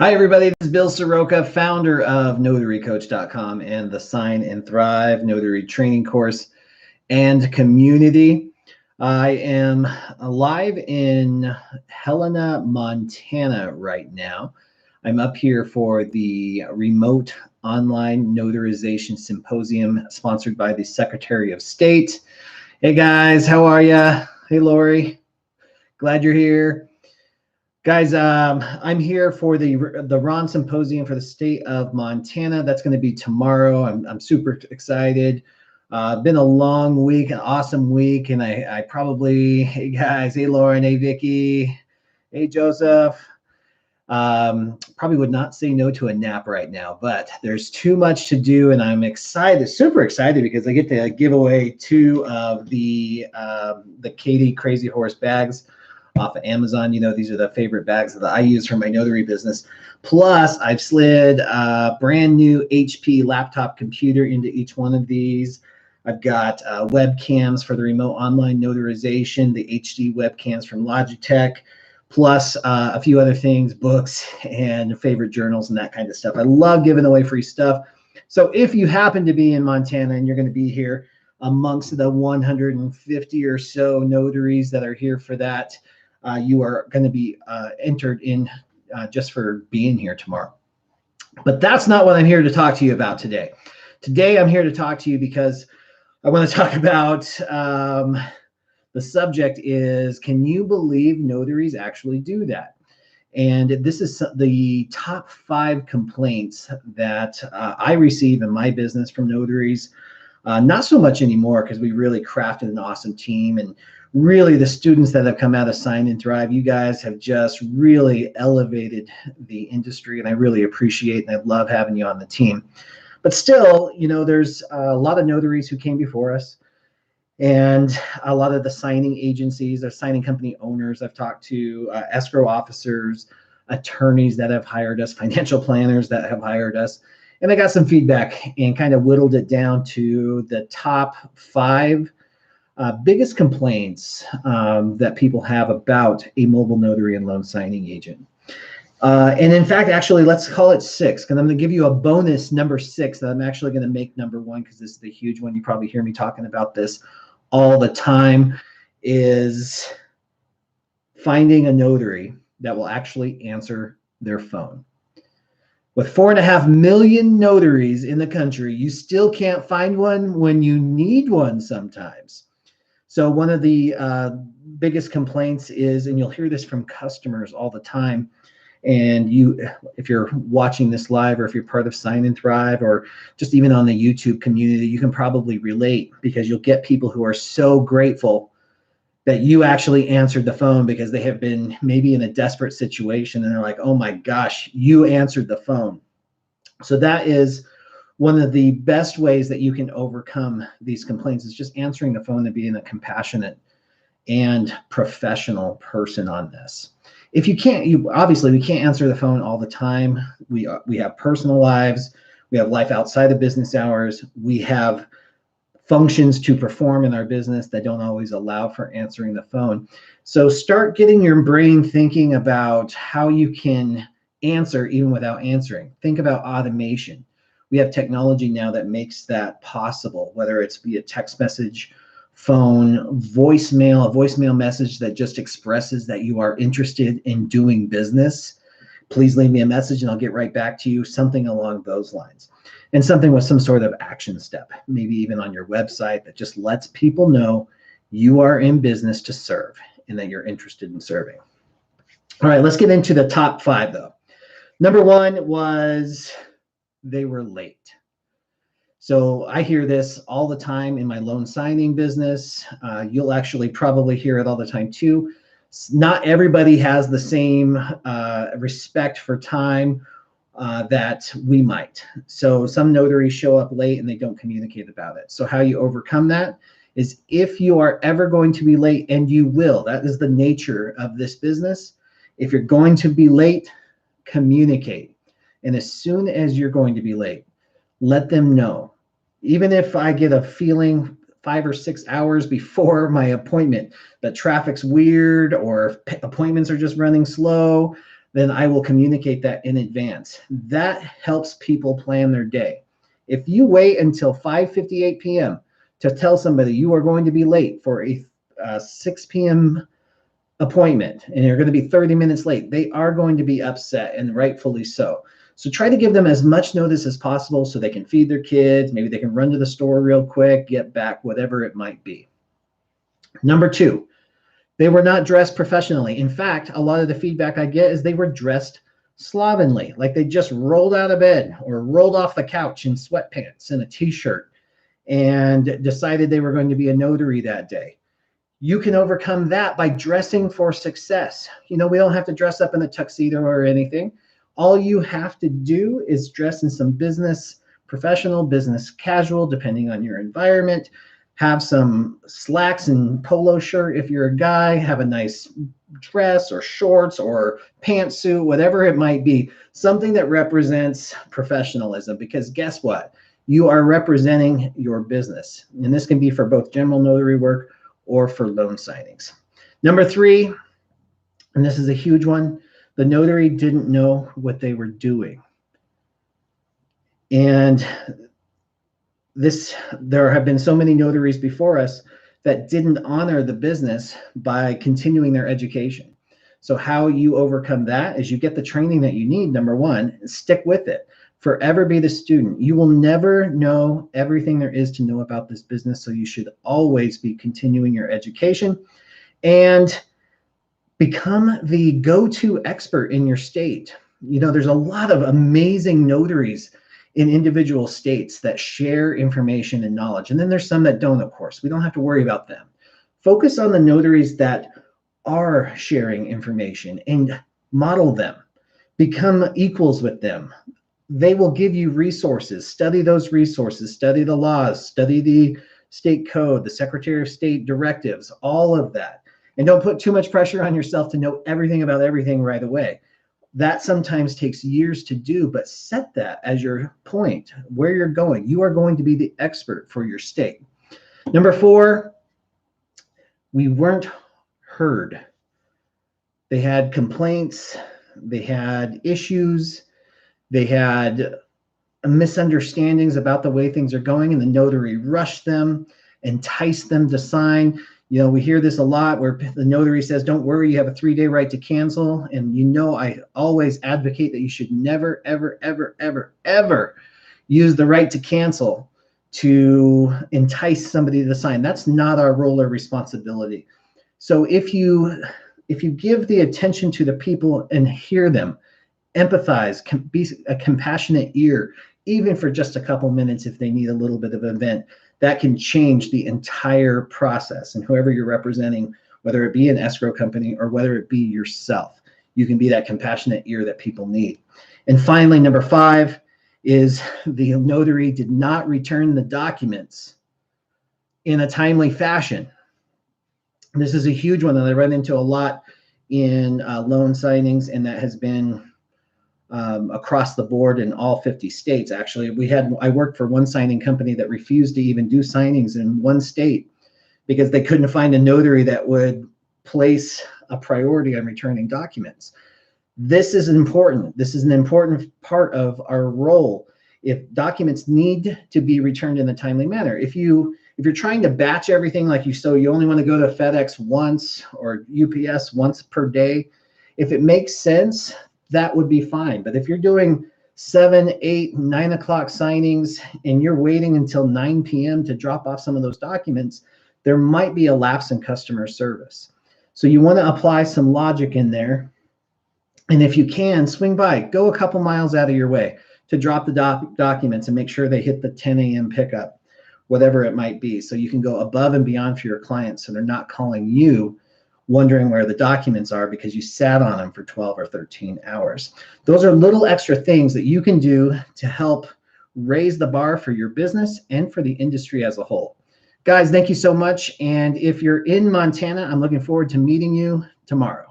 Hi, everybody. This is Bill Soroka, founder of NotaryCoach.com and the Sign and Thrive Notary Training Course and Community. I am live in Helena, Montana right now. I'm up here for the remote online notarization symposium sponsored by the Secretary of State. Hey, guys, how are you? Hey, Lori. Glad you're here. Guys, I'm here for the Ron Symposium for the state of Montana. That's going to be tomorrow. I'm super excited. Been a long week, an awesome week, and I probably, hey guys, hey Lauren, hey Vicky, hey Joseph, probably would not say no to a nap right now, but there's too much to do, and I'm excited, super excited, because I get to give away two of the Katie Crazy Horse bags off of Amazon. You know, these are the favorite bags that I use for my notary business. Plus, I've slid a brand new HP laptop computer into each one of these. I've got webcams for the remote online notarization, the HD webcams from Logitech, plus a few other things, books and favorite journals and that kind of stuff. I love giving away free stuff. So if you happen to be in Montana and you're going to be here amongst the 150 or so notaries that are here for that, you are going to be entered in just for being here tomorrow. But that's not what I'm here to talk to you about today. Today, I'm here to talk to you because I want to talk about the subject is, can you believe notaries actually do that? And this is the top 5 complaints that I receive in my business from notaries. Not so much anymore, because we really crafted an awesome team, and really the students that have come out of Sign and Thrive, you guys have just really elevated the industry, and I really appreciate and I love having you on the team. But still, you know, there's a lot of notaries who came before us, and a lot of the signing agencies or signing company owners I've talked to, escrow officers, attorneys that have hired us, financial planners that have hired us. And I got some feedback and kind of whittled it down to the top 5 biggest complaints that people have about a mobile notary and loan signing agent. And in fact, actually, let's call it 6, because I'm going to give you a bonus number 6 that I'm actually going to make number 1, because this is the huge one. You probably hear me talking about this all the time, is finding a notary that will actually answer their phone. With 4.5 million notaries in the country, you still can't find one when you need one sometimes. So one of the biggest complaints is, and you'll hear this from customers all the time, and if you're watching this live, or if you're part of Sign and Thrive, or just even on the YouTube community, you can probably relate, because you'll get people who are so grateful that you actually answered the phone, because they have been maybe in a desperate situation, and they're like, oh my gosh, you answered the phone. So that is one of the best ways that you can overcome these complaints, is just answering the phone and being a compassionate and professional person on this. If you can't, obviously we can't answer the phone all the time. We have personal lives. We have life outside of business hours. We have functions to perform in our business that don't always allow for answering the phone. So start getting your brain thinking about how you can answer even without answering. Think about automation. We have technology now that makes that possible, whether it's via text message, phone, voicemail, a voicemail message that just expresses that you are interested in doing business. Please leave me a message and I'll get right back to you, something along those lines. And something with some sort of action step, maybe even on your website, that just lets people know you are in business to serve and that you're interested in serving. All right, let's get into the top 5 though. Number 1 was they were late. So I hear this all the time in my loan signing business. You'll actually probably hear it all the time too. Not everybody has the same respect for time that we might. So some notaries show up late and they don't communicate about it. So how you overcome that is, if you are ever going to be late, and you will, that is the nature of this business. If you're going to be late, communicate. And as soon as you're going to be late, let them know. Even if I get a feeling 5 or 6 hours before my appointment that traffic's weird, or appointments are just running slow, then I will communicate that in advance. That helps people plan their day. If you wait until 5:58 p.m. to tell somebody you are going to be late for a 6 p.m. appointment and you're going to be 30 minutes late, they are going to be upset, and rightfully so. So try to give them as much notice as possible so they can feed their kids. Maybe they can run to the store real quick, get back, whatever it might be. Number two, they were not dressed professionally. In fact, a lot of the feedback I get is they were dressed slovenly, like they just rolled out of bed or rolled off the couch in sweatpants and a t-shirt and decided they were going to be a notary that day. You can overcome that by dressing for success. You know, we don't have to dress up in a tuxedo or anything. All you have to do is dress in some business professional, business casual, depending on your environment. Have some slacks and polo shirt if you're a guy. Have a nice dress or shorts or pantsuit, whatever it might be. Something that represents professionalism, because guess what? You are representing your business. And this can be for both general notary work or for loan signings. Number three, and this is a huge one, the notary didn't know what they were doing. And there have been so many notaries before us that didn't honor the business by continuing their education. So how you overcome that is you get the training that you need, number one, stick with it. Forever be the student. You will never know everything there is to know about this business, so you should always be continuing your education and become the go-to expert in your state. You know, there's a lot of amazing notaries in individual states that share information and knowledge. And then there's some that don't, of course. We don't have to worry about them. Focus on the notaries that are sharing information and model them. Become equals with them. They will give you resources. Study those resources. Study the laws. Study the state code, the Secretary of State directives, all of that. And don't put too much pressure on yourself to know everything about everything right away. That sometimes takes years to do, but set that as your point, where you're going. You are going to be the expert for your state. Number four, we weren't heard. They had complaints. They had issues. They had misunderstandings about the way things are going, and the notary rushed them, enticed them to sign. You know, we hear this a lot where the notary says, don't worry, you have a 3-day right to cancel. And you know, I always advocate that you should never, ever, ever, ever, ever use the right to cancel to entice somebody to sign. That's not our role or responsibility. So if you give the attention to the people and hear them, empathize, be a compassionate ear, even for just a couple minutes if they need a little bit of a vent, that can change the entire process. And whoever you're representing, whether it be an escrow company or whether it be yourself, you can be that compassionate ear that people need. And finally, number five is the notary did not return the documents in a timely fashion. This is a huge one that I run into a lot in loan signings, and that has been across the board in all 50 states. Actually, I worked for one signing company that refused to even do signings in one state because they couldn't find a notary that would place a priority on returning documents. This is important. This is an important part of our role. If documents need to be returned in a timely manner, if you're trying to batch everything like you only want to go to FedEx once or UPS once per day, if it makes sense, that would be fine. But if you're doing 7, 8, 9 o'clock signings and you're waiting until 9 p.m. to drop off some of those documents, there might be a lapse in customer service. So you want to apply some logic in there. And if you can, swing by, go a couple miles out of your way to drop the documents and make sure they hit the 10 a.m. pickup, whatever it might be. So you can go above and beyond for your clients so they're not calling you wondering where the documents are because you sat on them for 12 or 13 hours. Those are little extra things that you can do to help raise the bar for your business and for the industry as a whole. Guys, thank you so much. And if you're in Montana, I'm looking forward to meeting you tomorrow.